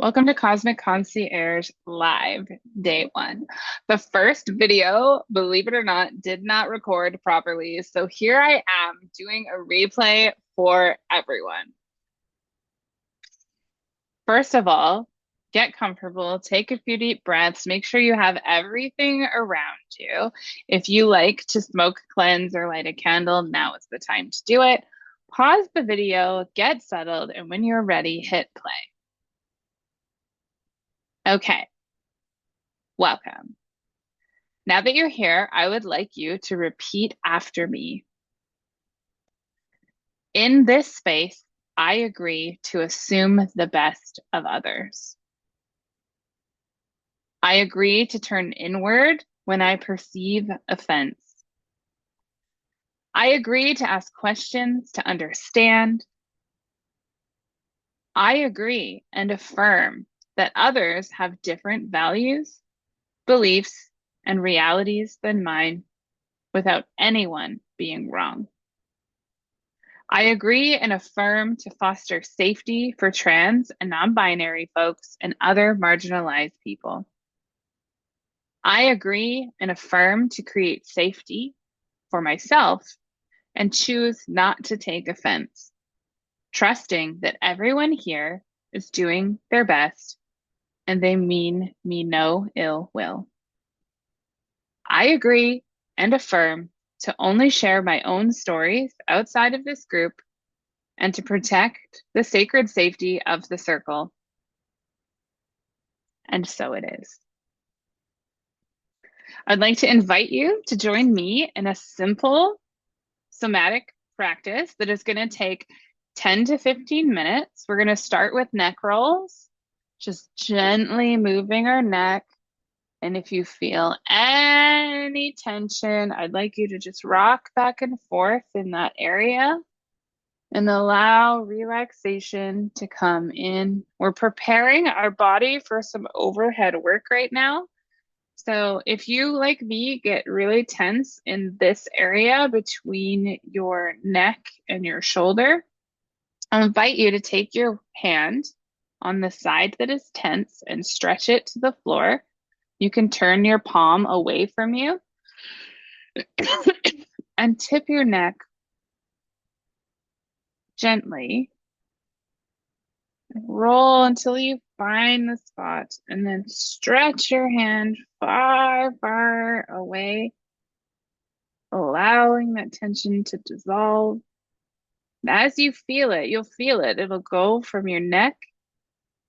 Welcome to Cosmic Concierge Live, day one. The first video, believe it or not, did not record properly. So here I am doing a replay for everyone. First of all, get comfortable, take a few deep breaths, make sure you have everything around you. If you like to smoke, cleanse, or light a candle, now is the time to do it. Pause the video, get settled, and when you're ready, hit play. Okay, welcome. Now that you're here, I would like you to repeat after me. In this space, I agree to assume the best of others. I agree to turn inward when I perceive offense. I agree to ask questions to understand. I agree and affirm that others have different values, beliefs, and realities than mine without anyone being wrong. I agree and affirm to foster safety for trans and non-binary folks and other marginalized people. I agree and affirm to create safety for myself and choose not to take offense, trusting that everyone here is doing their best and they mean me no ill will. I agree and affirm to only share my own stories outside of this group and to protect the sacred safety of the circle. And so it is. I'd like to invite you to join me in a simple somatic practice that is going to take 10 to 15 minutes. We're going to start with neck rolls, just gently moving our neck. And if you feel any tension, I'd like you to just rock back and forth in that area and allow relaxation to come in. We're preparing our body for some overhead work right now. So if you, like me, get really tense in this area between your neck and your shoulder, I'll invite you to take your hand on the side that is tense and stretch it to the floor. You can turn your palm away from you and tip your neck gently. Roll until you find the spot and then stretch your hand far, far away, allowing that tension to dissolve. As you feel it, you'll feel it. It'll go from your neck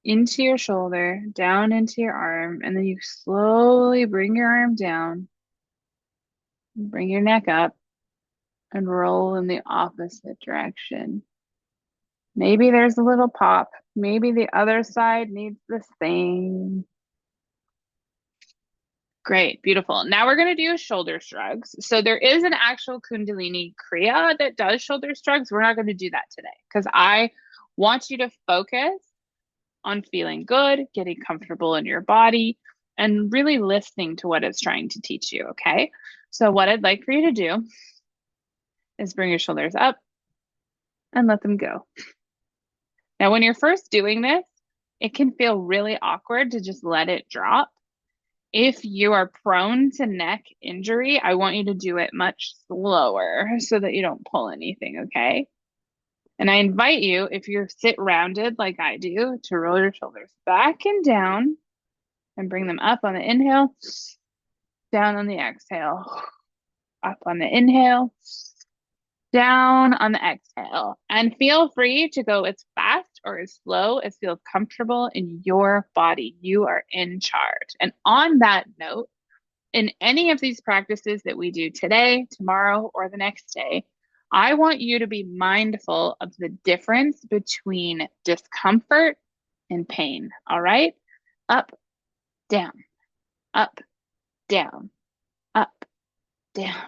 into your shoulder, down into your arm, and then you slowly bring your arm down, bring your neck up, and roll in the opposite direction. Maybe there's a little pop. Maybe the other side needs the same. Great, beautiful. Now we're going to do shoulder shrugs. So there is an actual Kundalini Kriya that does shoulder shrugs. We're not going to do that today because I want you to focus on feeling good, getting comfortable in your body, and really listening to what it's trying to teach you, okay? So what I'd like for you to do is bring your shoulders up and let them go. Now, when you're first doing this, it can feel really awkward to just let it drop. If you are prone to neck injury, I want you to do it much slower so that you don't pull anything, okay? And I invite you, if you sit rounded like I do, to roll your shoulders back and down and bring them up on the inhale, down on the exhale, up on the inhale, down on the exhale. And feel free to go as fast or as slow as feels comfortable in your body. You are in charge. And on that note, in any of these practices that we do today, tomorrow, or the next day, I want you to be mindful of the difference between discomfort and pain. All right? Up, down, up, down, up, down,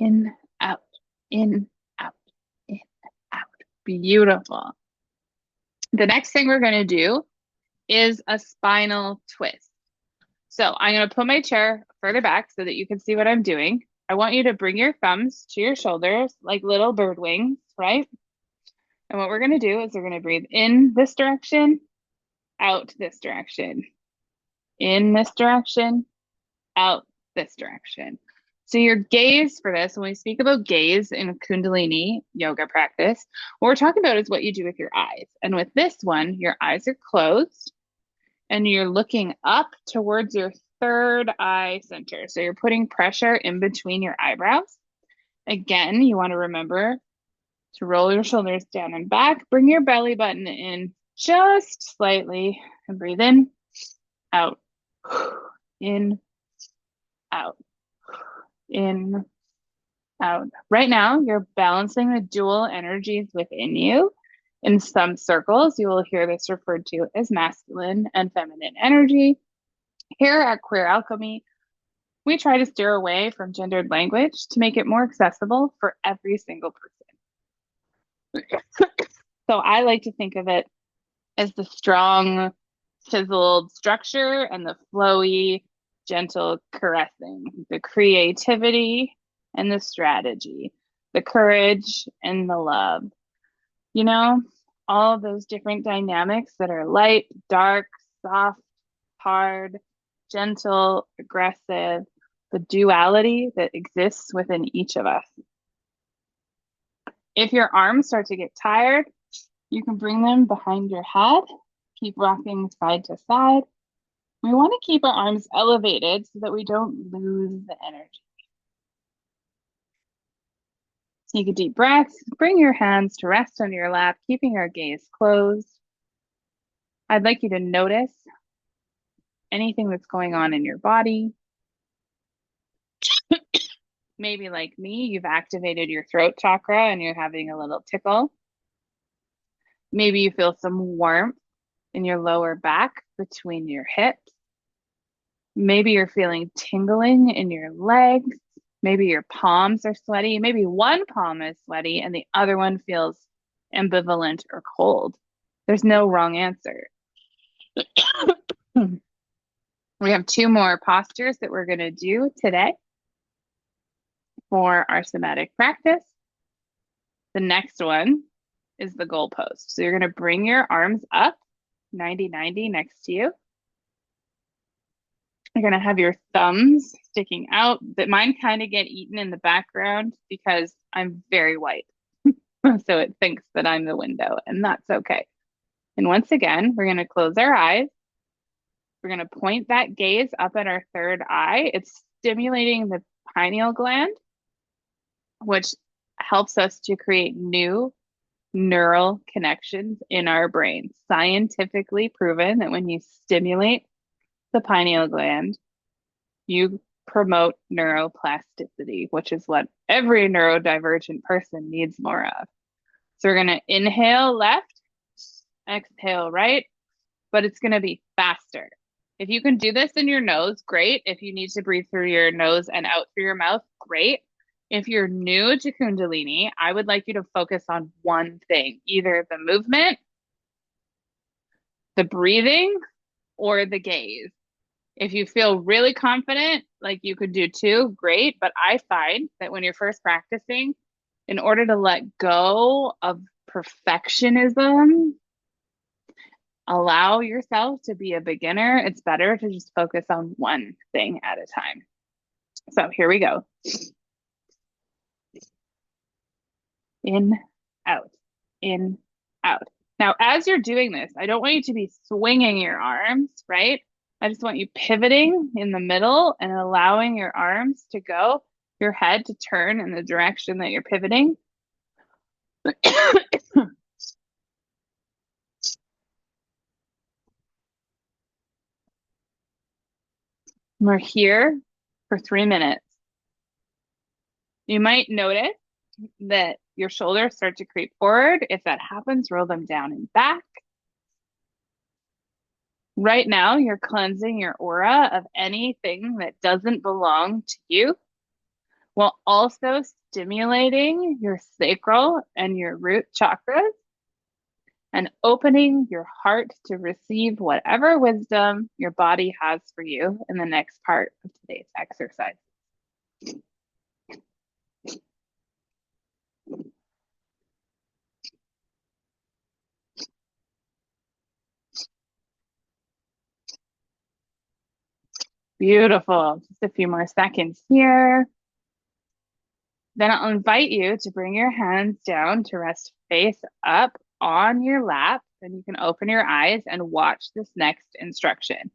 in, out, in, out, in, out. Beautiful. The next thing we're going to do is a spinal twist. So I'm going to put my chair further back so that you can see what I'm doing. I want you to bring your thumbs to your shoulders like little bird wings, right? And what we're going to do is we're going to breathe in this direction out this direction, in this direction, out this direction. So your gaze for this, when we speak about gaze in Kundalini yoga practice, what we're talking about is what you do with your eyes. And with this one, your eyes are closed and you're looking up towards your third eye center. So you're putting pressure in between your eyebrows. Again, you want to remember to roll your shoulders down and back. Bring your belly button in just slightly and breathe in, out, in, out, in, out. Right now, you're balancing the dual energies within you. In some circles, you will hear this referred to as masculine and feminine energy. Here at Queer Alchemy, we try to steer away from gendered language to make it more accessible for every single person. So I like to think of it as the strong, chiseled structure and the flowy, gentle caressing, the creativity and the strategy, the courage and the love. You know, all of those different dynamics that are light, dark, soft, hard, gentle, aggressive, the duality that exists within each of us. If your arms start to get tired, you can bring them behind your head. Keep rocking side to side. We want to keep our arms elevated so that we don't lose the energy. Take a deep breath. Bring your hands to rest on your lap, keeping our gaze closed. I'd like you to notice anything that's going on in your body. Maybe like me, you've activated your throat chakra and you're having a little tickle. Maybe you feel some warmth in your lower back between your hips. Maybe you're feeling tingling in your legs. Maybe your palms are sweaty. Maybe one palm is sweaty and the other one feels ambivalent or cold. There's no wrong answer. We have 2 more postures that we're going to do today for our somatic practice. The next one is the goalpost. So you're going to bring your arms up 90-90 next to you. You're going to have your thumbs sticking out. That mine kind of get eaten in the background because I'm very white. So it thinks that I'm the window, and that's okay. And once again, we're going to close our eyes. We're going to point that gaze up at our third eye. It's stimulating the pineal gland, which helps us to create new neural connections in our brain. Scientifically proven that when you stimulate the pineal gland, you promote neuroplasticity, which is what every neurodivergent person needs more of. So we're going to inhale left, exhale right, but it's going to be faster. If you can do this in your nose, great. If you need to breathe through your nose and out through your mouth, great. If you're new to Kundalini, I would like you to focus on one thing, either the movement, the breathing, or the gaze. If you feel really confident, like you could do 2, great. But I find that when you're first practicing, in order to let go of perfectionism, allow yourself to be a beginner, it's better to just focus on one thing at a time. So here we go. In, out, in, out. Now, as you're doing this, I don't want you to be swinging your arms, right? I just want you pivoting in the middle and allowing your arms to go, your head to turn in the direction that you're pivoting. We're here for 3 minutes. You might notice that your shoulders start to creep forward. If that happens, roll them down and back. Right now, you're cleansing your aura of anything that doesn't belong to you, while also stimulating your sacral and your root chakras and opening your heart to receive whatever wisdom your body has for you in the next part of today's exercise. Beautiful. Just a few more seconds here. Then I'll invite you to bring your hands down to rest face up on your lap. And you can open your eyes and watch this next instruction.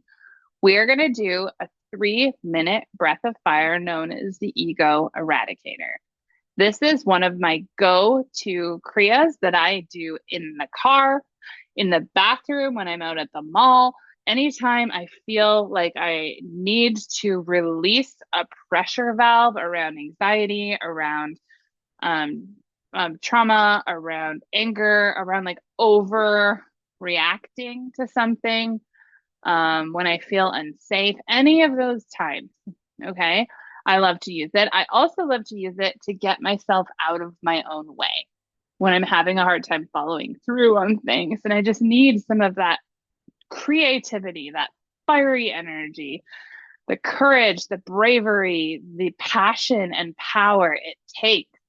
We are going to do a 3-minute breath of fire known as the ego eradicator. This is one of my go-to kriyas that I do in the car, in the bathroom, when I'm out at the mall. Anytime I feel like I need to release a pressure valve around anxiety, around um, trauma, around anger, around like overreacting to something, when I feel unsafe, any of those times, okay, I love to use it. I also love to use it to get myself out of my own way when I'm having a hard time following through on things. And I just need some of that creativity, that fiery energy, the courage, the bravery, the passion and power it takes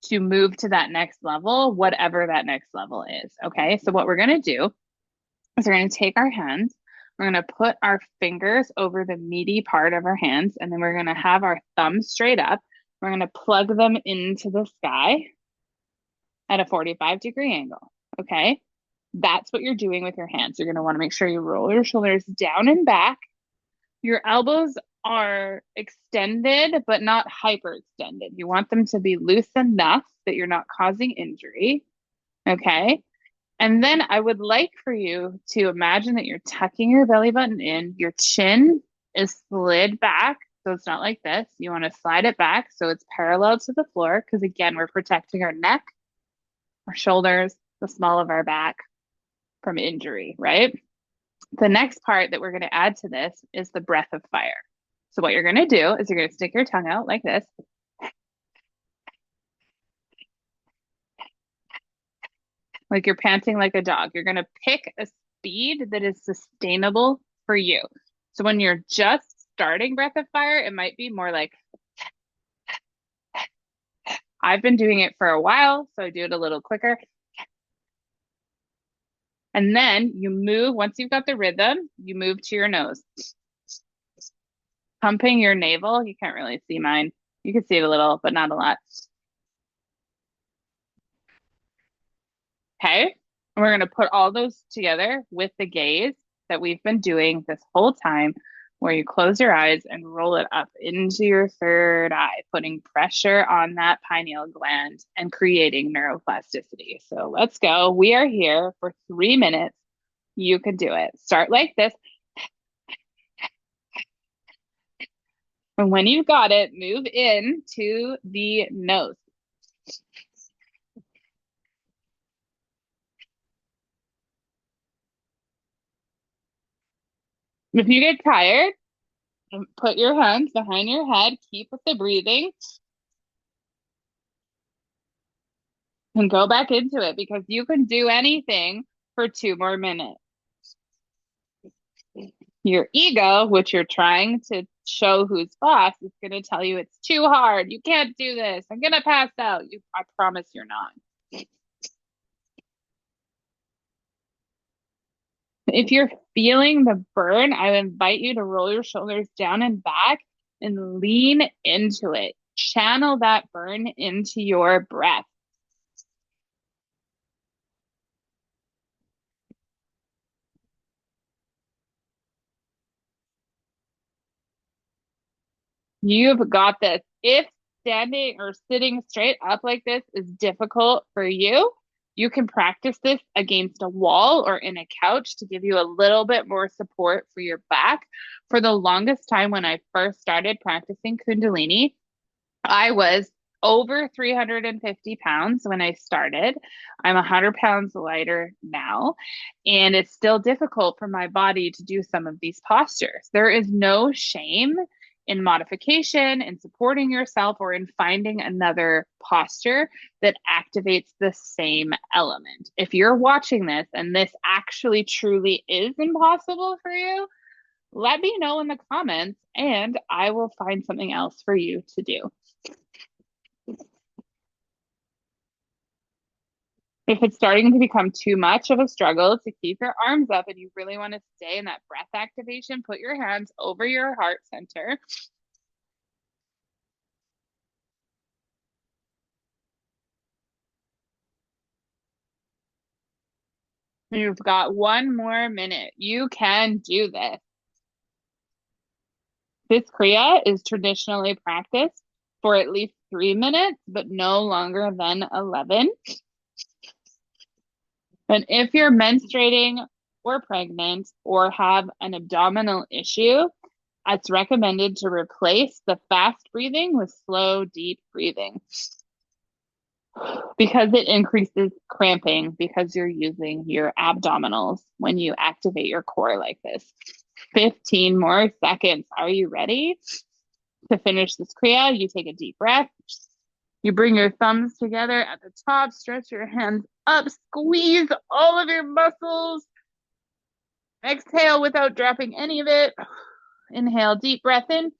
to move to that next level, whatever that next level is. Okay. So, what we're going to do is we're going to take our hands, we're going to put our fingers over the meaty part of our hands, and then we're going to have our thumbs straight up. We're going to plug them into the sky at a 45-degree angle. Okay. That's what you're doing with your hands. You're going to want to make sure you roll your shoulders down and back. Your elbows are extended, but not hyperextended. You want them to be loose enough that you're not causing injury. Okay. And then I would like for you to imagine that you're tucking your belly button in. Your chin is slid back. So it's not like this. You want to slide it back so it's parallel to the floor. Because again, we're protecting our neck, our shoulders, the small of our back from injury, right? The next part that we're going to add to this is the breath of fire. So what you're going to do is you're going to stick your tongue out like this. Like you're panting like a dog. You're going to pick a speed that is sustainable for you. So when you're just starting breath of fire, it might be more like, I've been doing it for a while, so I do it a little quicker. And then you move, once you've got the rhythm, you move to your nose. Pumping your navel. You can't really see mine. You can see it a little, but not a lot. Okay. We're going to put all those together with the gaze that we've been doing this whole time, where you close your eyes and roll it up into your third eye, putting pressure on that pineal gland and creating neuroplasticity. So let's go. We are here for 3 minutes. You can do it. Start like this. And when you've got it, move in to the nose. If you get tired, put your hands behind your head, keep with the breathing, and go back into it because you can do anything for 2 more minutes. Your ego, which you're trying to show who's boss, is going to tell you it's too hard. You can't do this. I'm going to pass out. I promise you're not. If you're feeling the burn, I invite you to roll your shoulders down and back and lean into it. Channel that burn into your breath. You've got this. If standing or sitting straight up like this is difficult for you, you can practice this against a wall or in a couch to give you a little bit more support for your back. For the longest time, when I first started practicing Kundalini, I was over 350 pounds when I started. I'm 100 pounds lighter now, and it's still difficult for my body to do some of these postures. There is no shame in modification, in supporting yourself, or in finding another posture that activates the same element. If you're watching this and this actually truly is impossible for you, let me know in the comments and I will find something else for you to do. If it's starting to become too much of a struggle to keep your arms up and you really want to stay in that breath activation, put your hands over your heart center. You've got 1 more minute. You can do this. This Kriya is traditionally practiced for at least 3 minutes, but no longer than 11. And if you're menstruating or pregnant or have an abdominal issue, it's recommended to replace the fast breathing with slow, deep breathing because it increases cramping because you're using your abdominals when you activate your core like this. 15 more seconds. Are you ready to finish this Kriya? You take a deep breath. You bring your thumbs together at the top, stretch your hands up, squeeze all of your muscles. Exhale without dropping any of it. Inhale, deep breath in.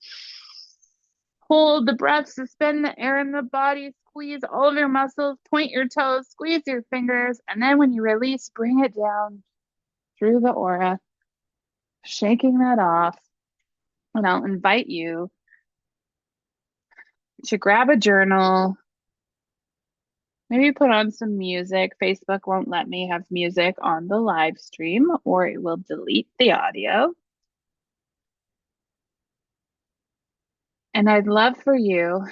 Hold the breath, suspend the air in the body, squeeze all of your muscles, point your toes, squeeze your fingers, and then when you release, bring it down through the aura, shaking that off. And I'll invite you to grab a journal, maybe put on some music. Facebook won't let me have music on the live stream, or it will delete the audio. And I'd love for you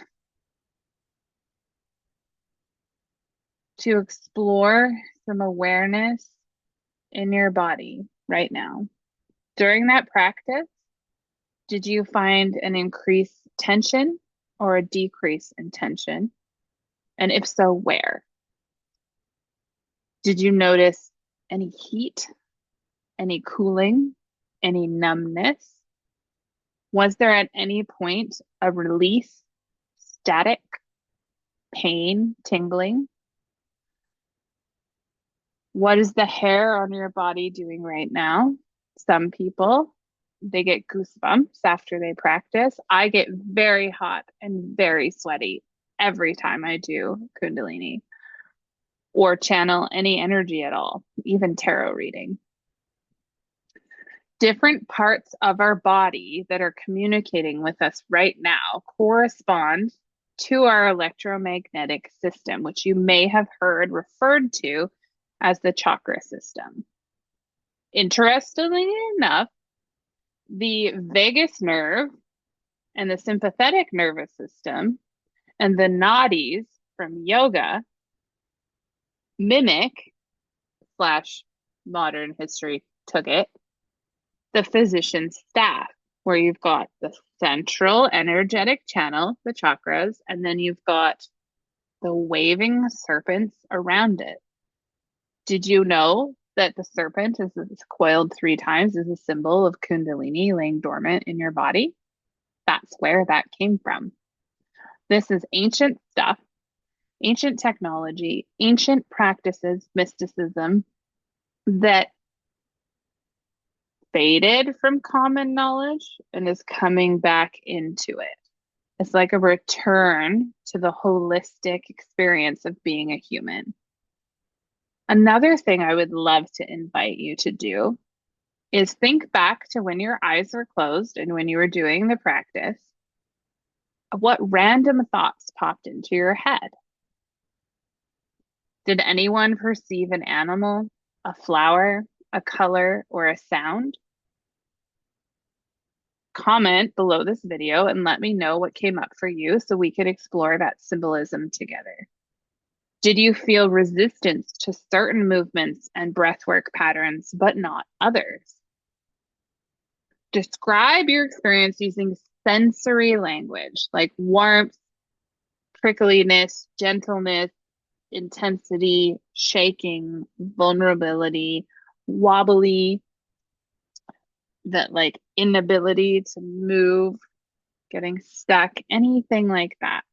to explore some awareness in your body right now. During that practice, did you find an increased tension or a decrease in tension? And if so, where? Did you notice any heat, any cooling, any numbness? Was there at any point a release, static, pain, tingling? What is the hair on your body doing right now? Some people, they get goosebumps after they practice. I get very hot and very sweaty every time I do Kundalini or channel any energy at all, even tarot reading. Different parts of our body that are communicating with us right now correspond to our electromagnetic system, which you may have heard referred to as the chakra system. Interestingly enough, the vagus nerve and the sympathetic nervous system and the nadis from yoga mimic slash modern history took it the physician's staff, where you've got the central energetic channel, the chakras, and then you've got the waving serpents around it. Did you know that the serpent is coiled 3 times as a symbol of Kundalini laying dormant in your body? That's where that came from. This is ancient stuff, ancient technology, ancient practices, mysticism that faded from common knowledge and is coming back into it. It's like a return to the holistic experience of being a human. Another thing I would love to invite you to do is think back to when your eyes were closed and when you were doing the practice. What random thoughts popped into your head? Did anyone perceive an animal, a flower, a color, or a sound? Comment below this video and let me know what came up for you so we could explore that symbolism together. Did you feel resistance to certain movements and breathwork patterns, but not others? Describe your experience using sensory language like warmth, prickliness, gentleness, intensity, shaking, vulnerability, wobbly, that like inability to move, getting stuck, anything like that.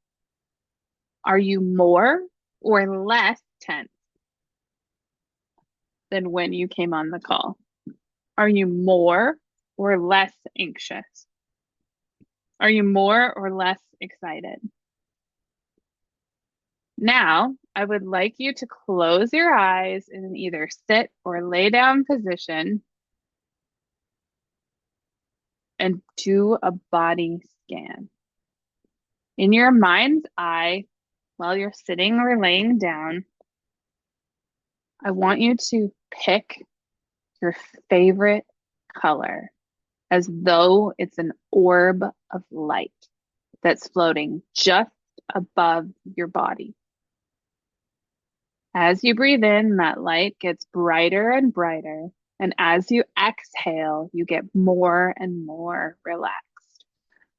Are you more or less tense than when you came on the call? Are you more or less anxious? Are you more or less excited? Now, I would like you to close your eyes in either sit or lay down position and do a body scan. In your mind's eye, while you're sitting or laying down, I want you to pick your favorite color as though it's an orb of light that's floating just above your body. As you breathe in, that light gets brighter and brighter. And as you exhale, you get more and more relaxed.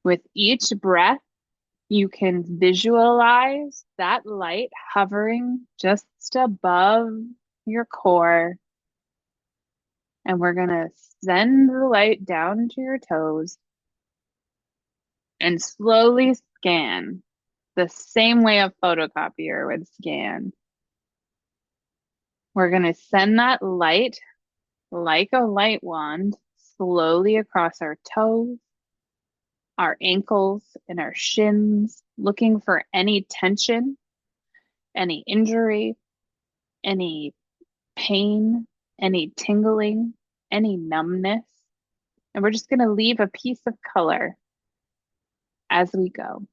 With each breath, you can visualize that light hovering just above your core. And we're going to send the light down to your toes and slowly scan the same way a photocopier would scan. We're going to send that light like a light wand slowly across our toes, our ankles, and our shins, looking for any tension, any injury, any pain, any tingling, any numbness. And we're just going to leave a piece of color as we go.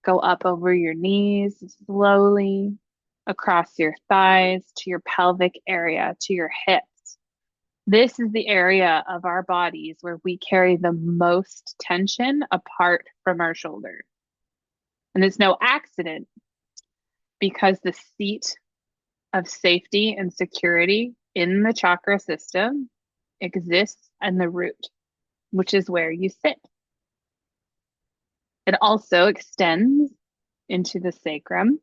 Go up over your knees slowly, across your thighs, to your pelvic area, to your hips. This is the area of our bodies where we carry the most tension apart from our shoulders. And it's no accident because the seat of safety and security in the chakra system exists in the root, which is where you sit. It also extends into the sacrum,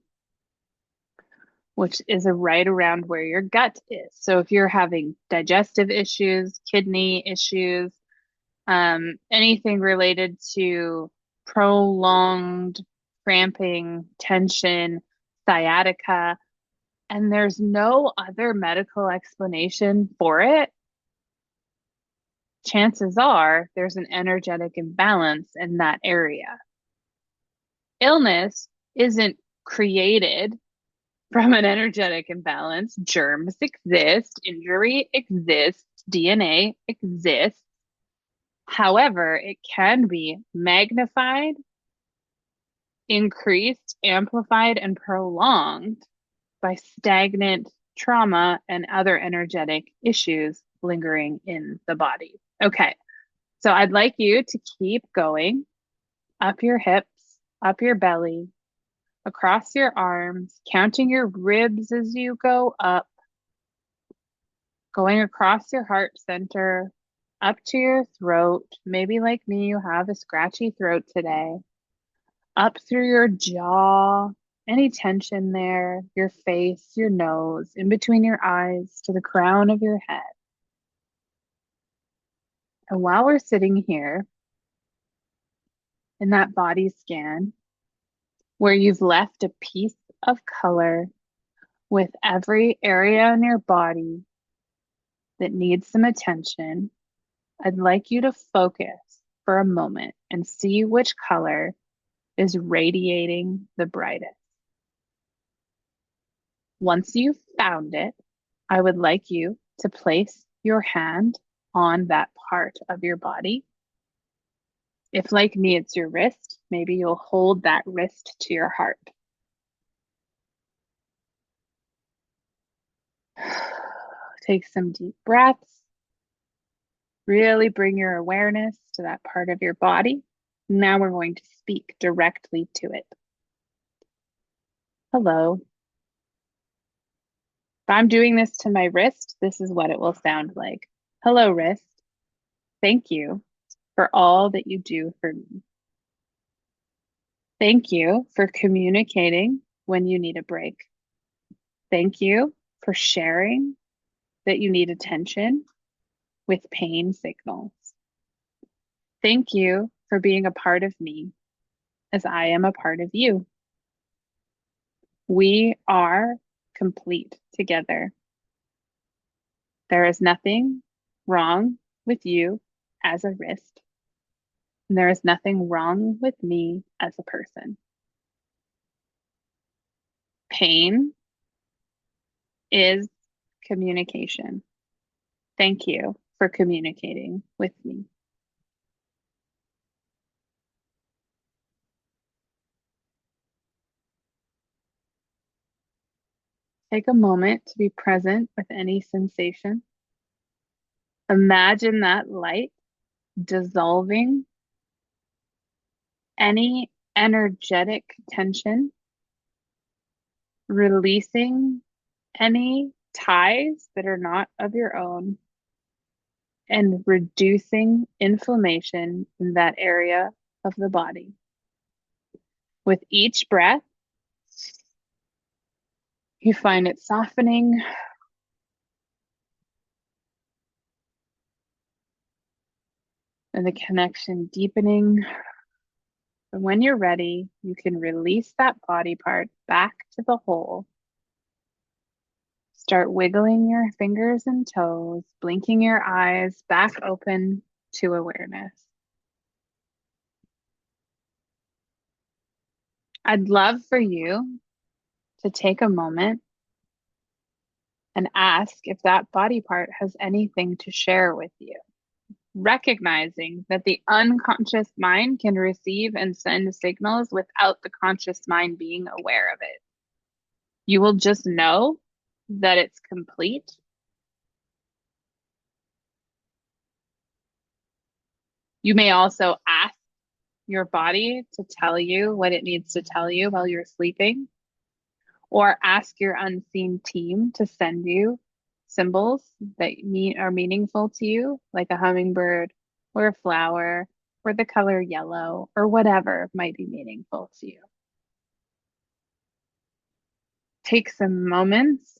which is right around where your gut is. So if you're having digestive issues, kidney issues, anything related to prolonged cramping, tension, sciatica, and there's no other medical explanation for it, chances are there's an energetic imbalance in that area. Illness isn't created from an energetic imbalance. Germs exist, injury exists, DNA exists. However, it can be magnified, increased, amplified, and prolonged by stagnant trauma and other energetic issues lingering in the body. Okay, so I'd like you to keep going up your hips, up your belly, across your arms, counting your ribs as you go up, going across your heart center, up to your throat. Maybe like me, you have a scratchy throat today. Up through your jaw, any tension there, your face, your nose, in between your eyes to the crown of your head. And while we're sitting here in that body scan, where you've left a piece of color with every area in your body that needs some attention, I'd like you to focus for a moment and see which color is radiating the brightest. Once you've found it, I would like you to place your hand on that part of your body. If, like me, it's your wrist, maybe you'll hold that wrist to your heart. Take some deep breaths. Really bring your awareness to that part of your body. Now we're going to speak directly to it. Hello. If I'm doing this to my wrist, this is what it will sound like. Hello, wrist. Thank you for all that you do for me. Thank you for communicating when you need a break. Thank you for sharing that you need attention with pain signals. Thank you for being a part of me as I am a part of you. We are complete together. There is nothing wrong with you as a wrist, and there is nothing wrong with me as a person. Pain is communication. Thank you for communicating with me. Take a moment to be present with any sensation. Imagine that light dissolving any energetic tension, releasing any ties that are not of your own, and reducing inflammation in that area of the body. With each breath, you find it softening and the connection deepening. And when you're ready, you can release that body part back to the whole. Start wiggling your fingers and toes, blinking your eyes back open to awareness. I'd love for you to take a moment and ask if that body part has anything to share with you, recognizing that the unconscious mind can receive and send signals without the conscious mind being aware of it. You will just know that it's complete. You may also ask your body to tell you what it needs to tell you while you're sleeping, or ask your unseen team to send you symbols that are meaningful to you, like a hummingbird or a flower or the color yellow or whatever might be meaningful to you. Take some moments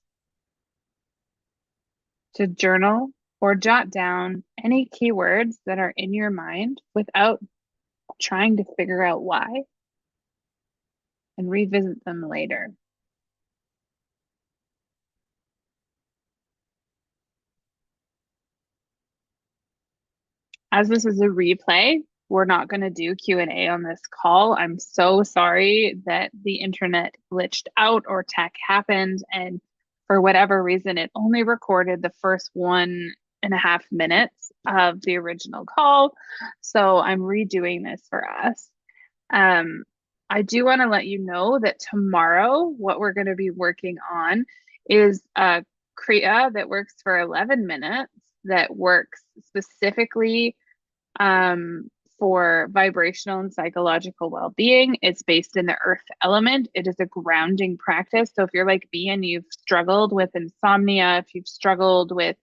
to journal or jot down any keywords that are in your mind without trying to figure out why, and revisit them later. As this is a replay, we're not going to do Q&A on this call. I'm so sorry that the internet glitched out or tech happened, and for whatever reason, it only recorded the first 1.5 minutes of the original call. So I'm redoing this for us. I do want to let you know that tomorrow, what we're going to be working on is a Kriya that works for 11 minutes, that works specifically for vibrational and psychological well-being. It's based in the earth element. It is a grounding practice. So if you're like me and you've struggled with insomnia, if you've struggled with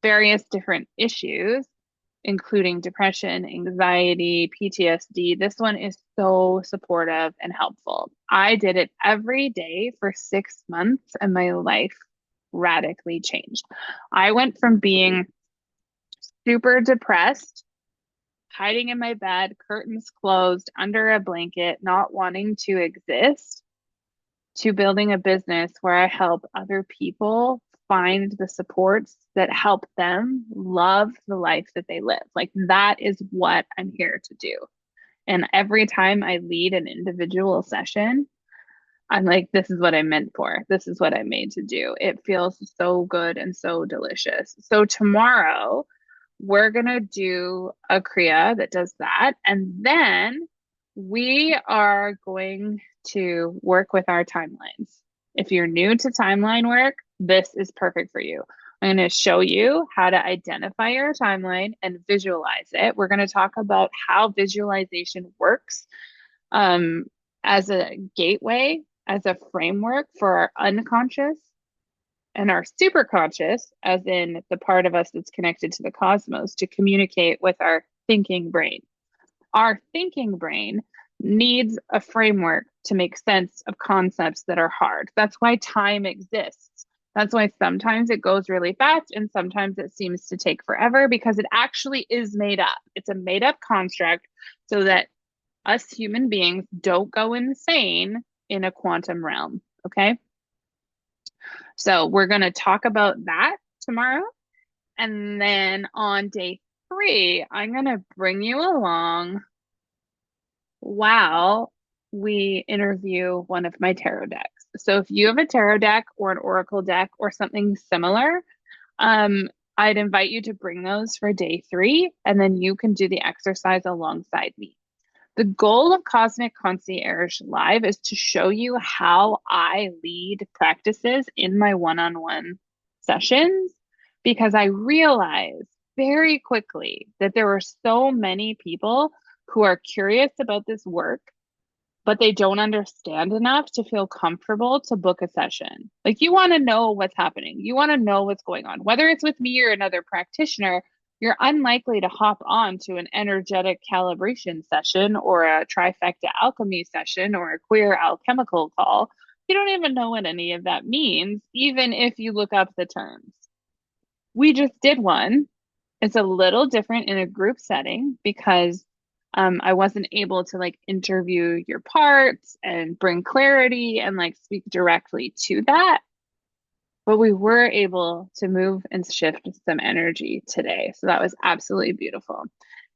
various different issues, including depression, anxiety, PTSD, this one is so supportive and helpful. I did it every day for 6 months and my life radically changed. I went from being super depressed, hiding in my bed, curtains closed, under a blanket, not wanting to exist, to building a business where I help other people find the supports that help them love the life that they live. Like, that is what I'm here to do. And every time I lead an individual session, I'm like, this is what I'm meant for. This is what I'm made to do. It feels so good and so delicious. So tomorrow, we're going to do a Kriya that does that. And then we are going to work with our timelines. If you're new to timeline work, this is perfect for you. I'm going to show you how to identify your timeline and visualize it. We're going to talk about how visualization works as a gateway, as a framework for our unconscious and our superconscious, as in the part of us that's connected to the cosmos, to communicate with our thinking brain. Our thinking brain needs a framework to make sense of concepts that are hard. That's why time exists. That's why sometimes it goes really fast and sometimes it seems to take forever, because it actually is made up. It's a made up construct so that us human beings don't go insane in a quantum realm. Okay. So we're going to talk about that tomorrow. And then on day 3, I'm going to bring you along. Wow. we interview one of my tarot decks. So if you have a tarot deck or an oracle deck or something similar, um, I'd invite you to bring those for day 3, and then you can do the exercise alongside me. The goal of Cosmic Concierge Live is to show you how I lead practices in my one-on-one sessions because I realized very quickly that there were so many people who are curious about this work, but they don't understand enough to feel comfortable to book a session. Like you want to know what's happening. You want to know what's going on. Whether it's with me or another practitioner, you're unlikely to hop on to an energetic calibration session or a trifecta alchemy session or a queer alchemical call. You don't even know what any of that means, even if you look up the terms. We just did one. It's a little different in a group setting because I wasn't able to like interview your parts and bring clarity and like speak directly to that. But we were able to move and shift some energy today. So that was absolutely beautiful.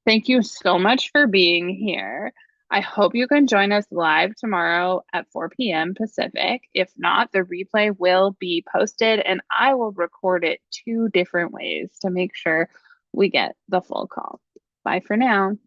Thank you so much for being here. I hope you can join us live tomorrow at 4 p.m. Pacific. If not, the replay will be posted and I will record it 2 different ways to make sure we get the full call. Bye for now.